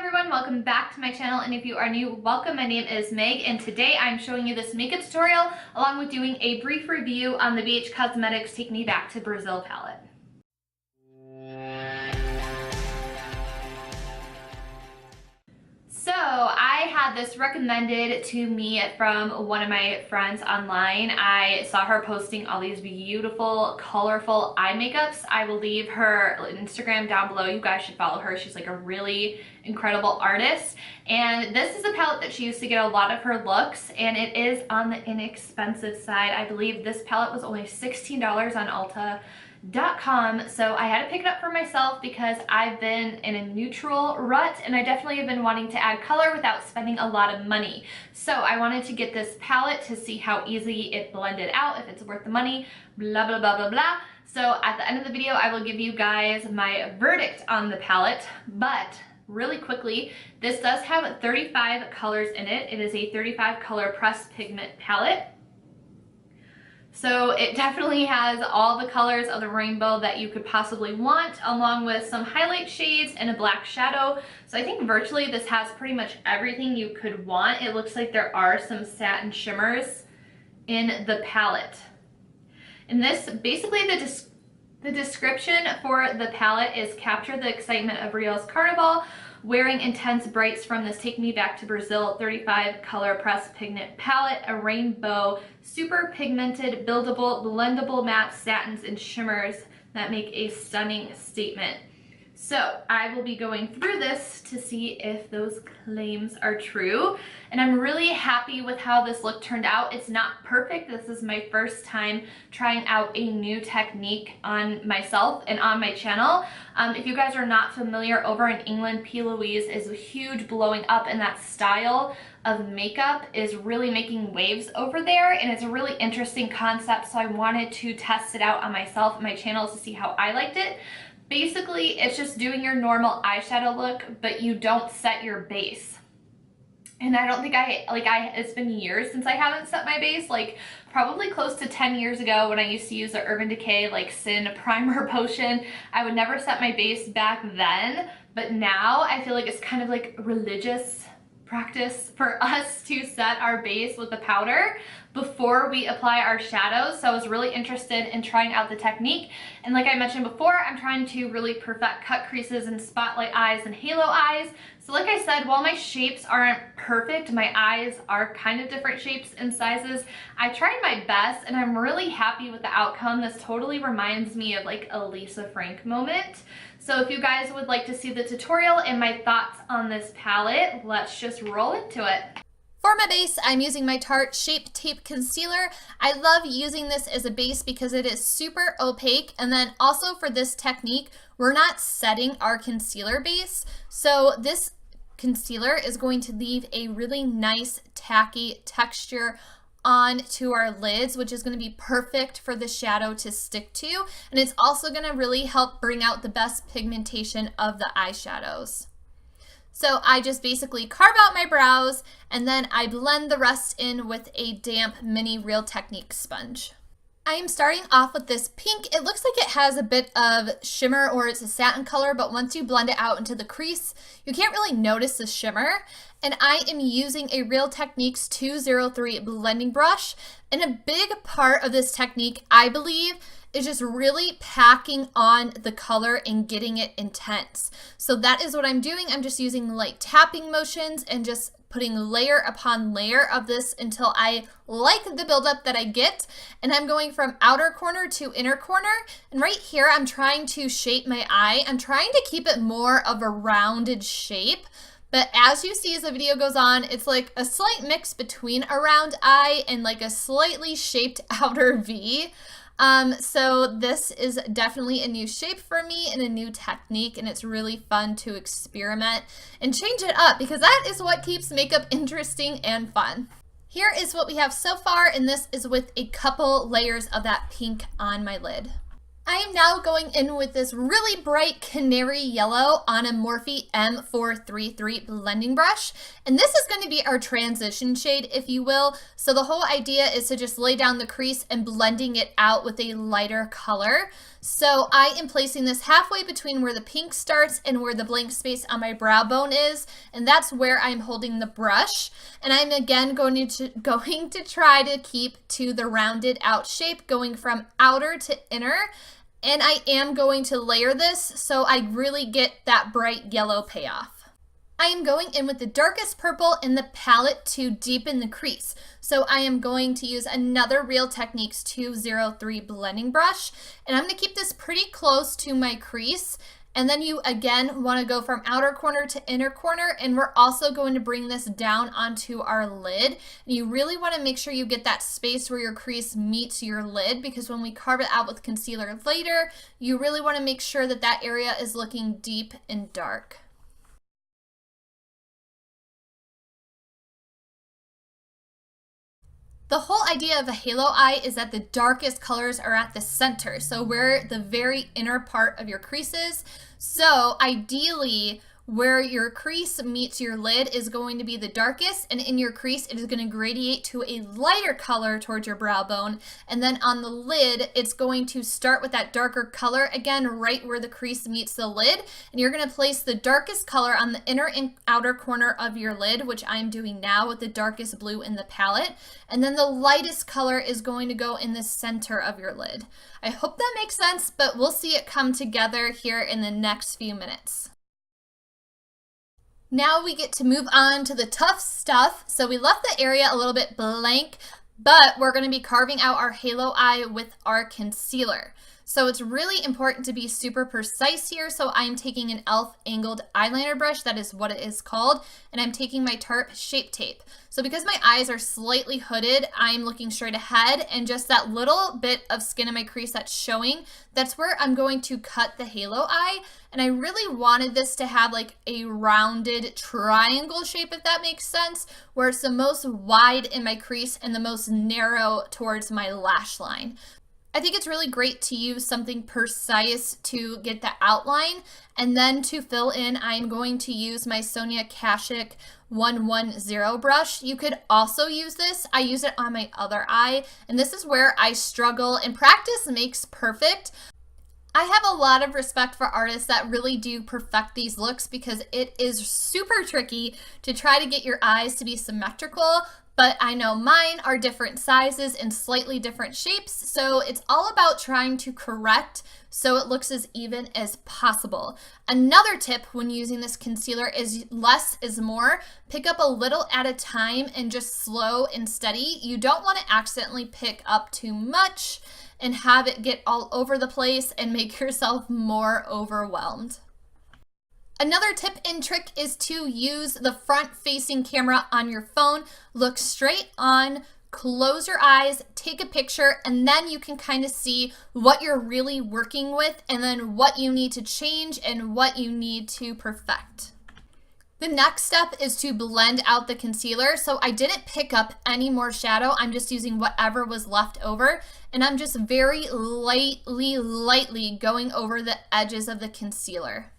everyone, welcome back to my channel, and if you are new, welcome. My name is Meg, and today I'm showing you this makeup tutorial along with doing a brief review on the BH Cosmetics Take Me Back to Brazil palette. So I had this recommended to me from one of my friends online. I saw her posting all these beautiful, colorful eye makeups. I will leave her Instagram down below. You guys should follow her. She's like a really incredible artist. And this is a palette that she used to get a lot of her looks, and it is on the inexpensive side. I believe this palette was only $16 on Ulta.com, so I had to pick it up for myself because I've been in a neutral rut and I definitely have been wanting to add color without spending a lot of money. So I wanted to get this palette to see how easy it blended out, if it's worth the money, blah blah blah blah blah. So at the end of the video I will give you guys my verdict on the palette, but really quickly, this does have 35 colors in it. It is a 35 color pressed pigment palette. So it definitely has all the colors of the rainbow that you could possibly want, along with some highlight shades and a black shadow. So I think virtually this has pretty much everything you could want. It looks like there are some satin shimmers in the palette. And this, basically the description for the palette is capture the excitement of Rio's Carnival, wearing intense brights from this Take Me Back to Brazil 35 color pressed pigment palette, a rainbow, super pigmented, buildable, blendable matte satins and shimmers that make a stunning statement. So I will be going through this to see if those claims are true, and I'm really happy with how this look turned out. It's not perfect. This is my first time trying out a new technique on myself and on my channel. If you guys are not familiar, over in England, P. Louise is huge, blowing up, and that style of makeup is really making waves over there, and it's a really interesting concept, so I wanted to test it out on myself and my channel to see how I liked it. Basically, it's just doing your normal eyeshadow look, but you don't set your base. And I don't think it's been years since I haven't set my base, like probably close to 10 years ago when I used to use the Urban Decay like Sin Primer Potion. I would never set my base back then, but now I feel like it's kind of like religious practice for us to set our base with the powder before we apply our shadows. So I was really interested in trying out the technique, and like I mentioned before, I'm trying to really perfect cut creases and spotlight eyes and halo eyes. So like I said, while my shapes aren't perfect, my eyes are kind of different shapes and sizes. I tried my best and I'm really happy with the outcome. This totally reminds me of like a Lisa Frank moment. So if you guys would like to see the tutorial and my thoughts on this palette, let's just roll into it. For my base, I'm using my Tarte Shape Tape Concealer. I love using this as a base because it is super opaque, and then also for this technique, we're not setting our concealer base. So this concealer is going to leave a really nice tacky texture onto our lids, which is going to be perfect for the shadow to stick to, and it's also going to really help bring out the best pigmentation of the eyeshadows. So I just basically carve out my brows and then I blend the rest in with a damp mini Real Technique sponge. I am starting off with this pink. It looks like it has a bit of shimmer, or it's a satin color, but once you blend it out into the crease, you can't really notice the shimmer. And I am using a Real Techniques 203 blending brush. And a big part of this technique, I believe, is just really packing on the color and getting it intense. So that is what I'm doing. I'm just using light tapping motions and just putting layer upon layer of this until I like the buildup that I get. And I'm going from outer corner to inner corner. And right here, I'm trying to shape my eye. I'm trying to keep it more of a rounded shape. But as you see as the video goes on, it's like a slight mix between a round eye and like a slightly shaped outer V. So this is definitely a new shape for me and a new technique, and it's really fun to experiment and change it up because that is what keeps makeup interesting and fun. Here is what we have so far, and this is with a couple layers of that pink on my lid. I am now going in with this really bright canary yellow on a Morphe M433 blending brush. And this is going to be our transition shade, if you will. So the whole idea is to just lay down the crease and blending it out with a lighter color. So I am placing this halfway between where the pink starts and where the blank space on my brow bone is. And that's where I'm holding the brush. And I'm again going to try to keep to the rounded out shape, going from outer to inner. And I am going to layer this so I really get that bright yellow payoff. I am going in with the darkest purple in the palette to deepen the crease. So I am going to use another Real Techniques 203 blending brush. And I'm going to keep this pretty close to my crease. And then you again want to go from outer corner to inner corner, and we're also going to bring this down onto our lid. And you really want to make sure you get that space where your crease meets your lid, because when we carve it out with concealer later, you really want to make sure that that area is looking deep and dark. The whole idea of a halo eye is that the darkest colors are at the center, so where the very inner part of your crease is. So ideally, where your crease meets your lid is going to be the darkest, and in your crease it is going to gradiate to a lighter color towards your brow bone, and then on the lid it's going to start with that darker color again right where the crease meets the lid, and you're going to place the darkest color on the inner and outer corner of your lid, which I'm doing now with the darkest blue in the palette, and then the lightest color is going to go in the center of your lid. I hope that makes sense, but we'll see it come together here in the next few minutes. Now we get to move on to the tough stuff. So we left the area a little bit blank, but we're going to be carving out our halo eye with our concealer. So it's really important to be super precise here. So I'm taking an e.l.f. angled eyeliner brush, that is what it is called, and I'm taking my Tarte Shape Tape. So because my eyes are slightly hooded, I'm looking straight ahead, and just that little bit of skin in my crease that's showing, that's where I'm going to cut the halo eye. And I really wanted this to have like a rounded triangle shape, if that makes sense, where it's the most wide in my crease and the most narrow towards my lash line. I think it's really great to use something precise to get the outline, and then to fill in, I'm going to use my Sonia Kashuk 110 brush. You could also use this. I use it on my other eye, and this is where I struggle, and practice makes perfect. I have a lot of respect for artists that really do perfect these looks, because it is super tricky to try to get your eyes to be symmetrical, but I know mine are different sizes and slightly different shapes, so it's all about trying to correct so it looks as even as possible. Another tip when using this concealer is less is more. Pick up a little at a time and just slow and steady. You don't want to accidentally pick up too much and have it get all over the place and make yourself more overwhelmed. Another tip and trick is to use the front-facing camera on your phone. Look straight on, close your eyes, take a picture, and then you can kind of see what you're really working with, and then what you need to change and what you need to perfect. The next step is to blend out the concealer. So I didn't pick up any more shadow. I'm just using whatever was left over, and I'm just very lightly going over the edges of the concealer.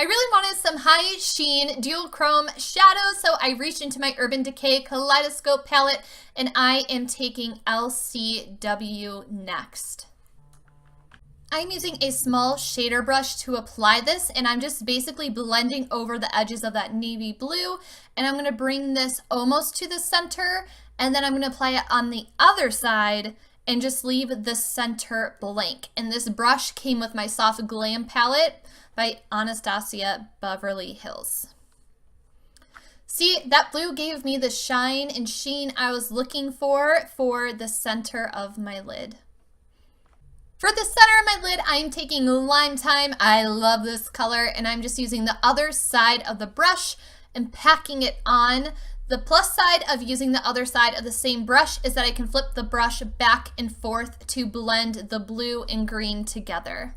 I really wanted some high sheen dual chrome shadows, so I reached into my Urban Decay Kaleidoscope palette, and I am taking LCW next. I'm using a small shader brush to apply this, and I'm just basically blending over the edges of that navy blue, and I'm going to bring this almost to the center, and then I'm going to apply it on the other side and just leave the center blank. And this brush came with my Soft Glam palette by Anastasia Beverly Hills. See, that blue gave me the shine and sheen I was looking for the center of my lid. For the center of my lid, I'm taking Lime Time. I love this color, and I'm just using the other side of the brush and packing it on. The plus side of using the other side of the same brush is that I can flip the brush back and forth to blend the blue and green together.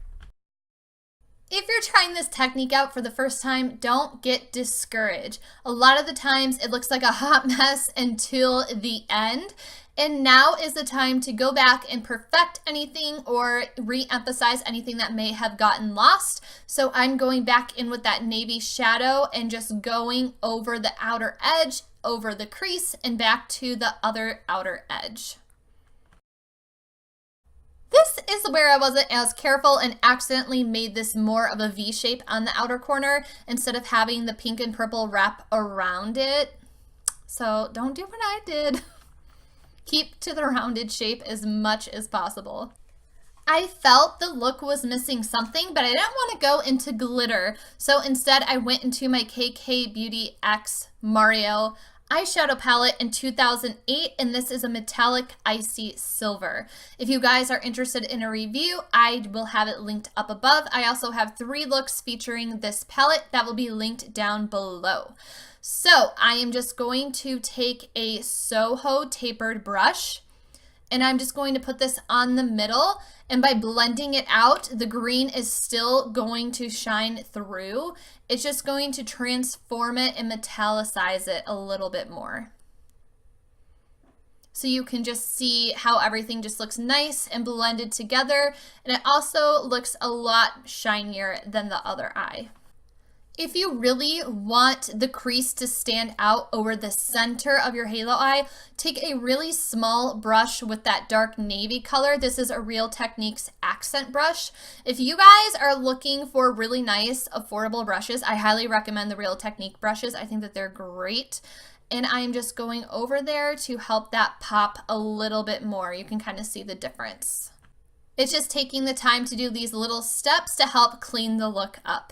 If you're trying this technique out for the first time, don't get discouraged. A lot of the times it looks like a hot mess until the end. And now is the time to go back and perfect anything or re-emphasize anything that may have gotten lost. So I'm going back in with that navy shadow and just going over the outer edge, over the crease, and back to the other outer edge. This is where I wasn't as careful and accidentally made this more of a V shape on the outer corner instead of having the pink and purple wrap around it. So don't do what I did. Keep to the rounded shape as much as possible. I felt the look was missing something, but I didn't want to go into glitter. So instead I went into my KK Beauty X Mario eyeshadow palette in 2008, and this is a metallic icy silver. If you guys are interested in a review, I will have it linked up above. I also have 3 looks featuring this palette that will be linked down below. So I am just going to take a Soho tapered brush, and I'm just going to put this on the middle, and by blending it out, the green is still going to shine through. It's just going to transform it and metallicize it a little bit more. So you can just see how everything just looks nice and blended together, and it also looks a lot shinier than the other eye. If you really want the crease to stand out over the center of your halo eye, take a really small brush with that dark navy color. This is a Real Techniques accent brush. If you guys are looking for really nice, affordable brushes, I highly recommend the Real Technique brushes. I think that they're great. And I'm just going over there to help that pop a little bit more. You can kind of see the difference. It's just taking the time to do these little steps to help clean the look up.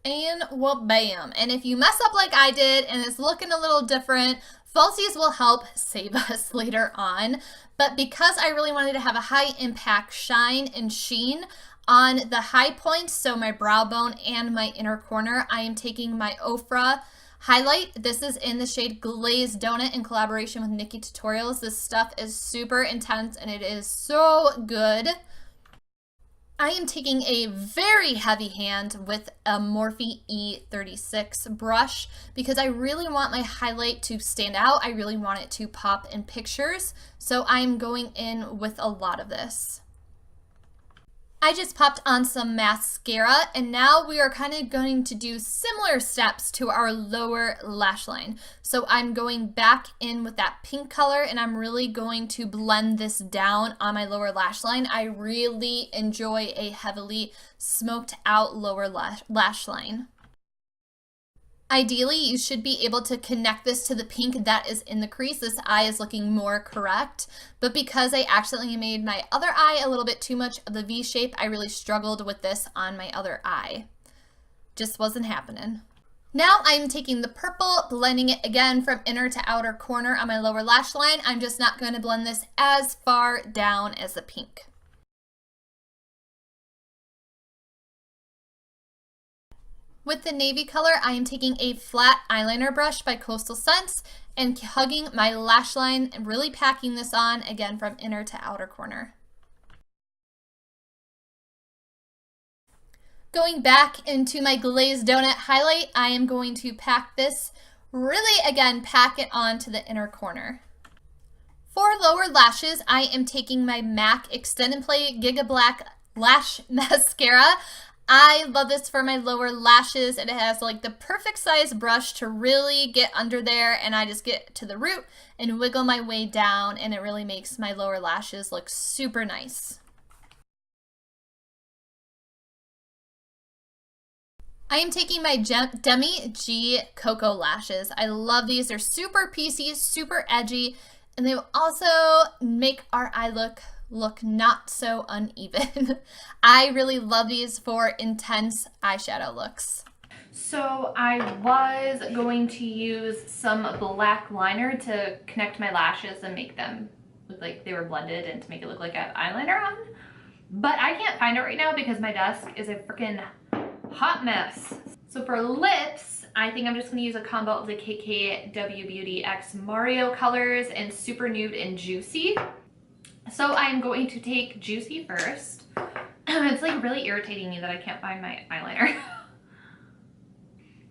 And well, bam. And if you mess up like I did and it's looking a little different, falsies will help save us later on. But because I really wanted to have a high impact shine and sheen on the high points, so my brow bone and my inner corner, I am taking my Ofra highlight. This is in the shade Glazed Donut in collaboration with Nikki Tutorials. This stuff is super intense and it is so good. I am taking a very heavy hand with a Morphe E36 brush because I really want my highlight to stand out. I really want it to pop in pictures. So I'm going in with a lot of this. I just popped on some mascara, and now we are kind of going to do similar steps to our lower lash line. So I'm going back in with that pink color, and I'm really going to blend this down on my lower lash line. I really enjoy a heavily smoked out lower lash line. Ideally, you should be able to connect this to the pink that is in the crease. This eye is looking more correct, but because I accidentally made my other eye a little bit too much of the V shape, I really struggled with this on my other eye. Just wasn't happening. Now I'm taking the purple, blending it again from inner to outer corner on my lower lash line. I'm just not going to blend this as far down as the pink. With the navy color, I am taking a flat eyeliner brush by Coastal Scents and hugging my lash line and really packing this on again from inner to outer corner. Going back into my Glazed Donut highlight, I am going to pack this, really again, pack it on to the inner corner. For lower lashes, I am taking my MAC Extend and Play Giga Black Lash Mascara. I love this for my lower lashes, and it has like the perfect size brush to really get under there, and I just get to the root and wiggle my way down, and it really makes my lower lashes look super nice. I am taking my Demi G Cocoa lashes. I love these. They're super piecey, super edgy, and they will also make our eye look not so uneven. I really love these for intense eyeshadow looks. So I was going to use some black liner to connect my lashes and make them look like they were blended and to make it look like I have eyeliner on. But I can't find it right now because my desk is a freaking hot mess. So for lips, I think I'm just gonna use a combo of the KKW Beauty X Mario colors in Super Nude and Juicy. So I'm going to take Juicy first. It's like really irritating me that I can't find my eyeliner.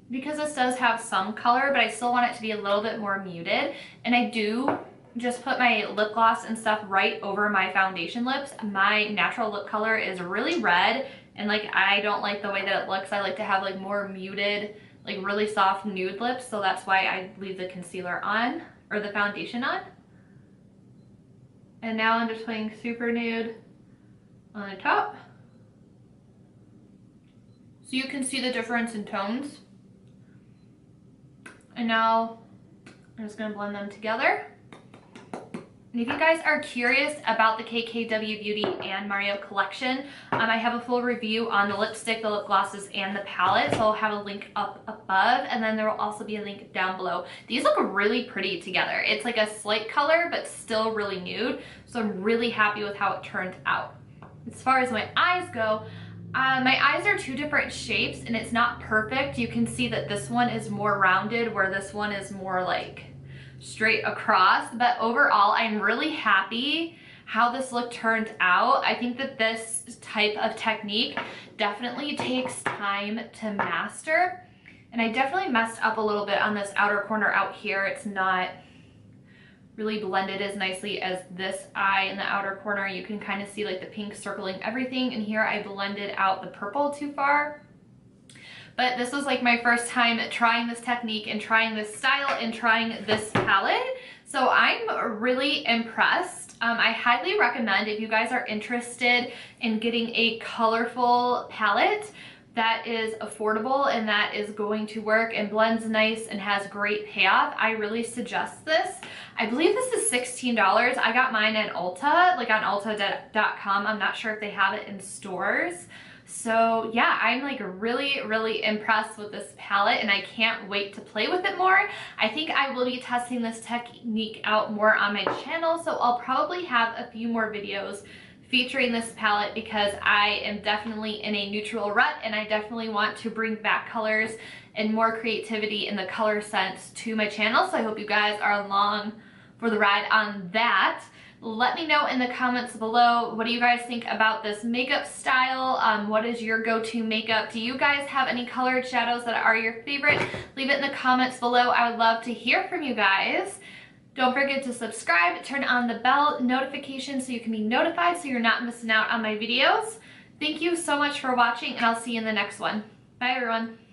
Because this does have some color, but I still want it to be a little bit more muted. And I do just put my lip gloss and stuff right over my foundation lips. My natural lip color is really red, and like I don't like the way that it looks. I like to have like more muted, like really soft nude lips, so that's why I leave the concealer on, or the foundation on. And now I'm just putting super nude on the top, so you can see the difference in tones. And now I'm just gonna blend them together. And if you guys are curious about the KKW Beauty and Mario collection, I have a full review on the lipstick, the lip glosses, and the palette. So I'll have a link up above, and then there will also be a link down below. These look really pretty together. It's like a slate color, but still really nude. So I'm really happy with how it turned out. As far as my eyes go, my eyes are two different shapes, and it's not perfect. You can see that this one is more rounded, where this one is more like straight across, but overall I'm really happy how this look turned out. I think that this type of technique definitely takes time to master, and I definitely messed up a little bit on this outer corner out here. It's not really blended as nicely as this eye in the outer corner. You can kind of see like the pink circling everything, and here I blended out the purple too far. But this was like my first time trying this technique and trying this style and trying this palette. So I'm really impressed. I highly recommend, if you guys are interested in getting a colorful palette that is affordable and that is going to work and blends nice and has great payoff, I really suggest this. I believe this is $16. I got mine at Ulta, like on ulta.com. I'm not sure if they have it in stores. So yeah, I'm like really impressed with this palette, and I can't wait to play with it more. I think I will be testing this technique out more on my channel, so I'll probably have a few more videos featuring this palette, because I am definitely in a neutral rut, and I definitely want to bring back colors and more creativity in the color sense to my channel. So I hope you guys are along for the ride on that. Let me know in the comments below, what do you guys think about this makeup style? What is your go-to makeup? Do you guys have any colored shadows that are your favorite? Leave it in the comments below. I would love to hear from you guys. Don't forget to subscribe, turn on the bell notification so you can be notified so you're not missing out on my videos. Thank you so much for watching, and I'll see you in the next one. Bye everyone.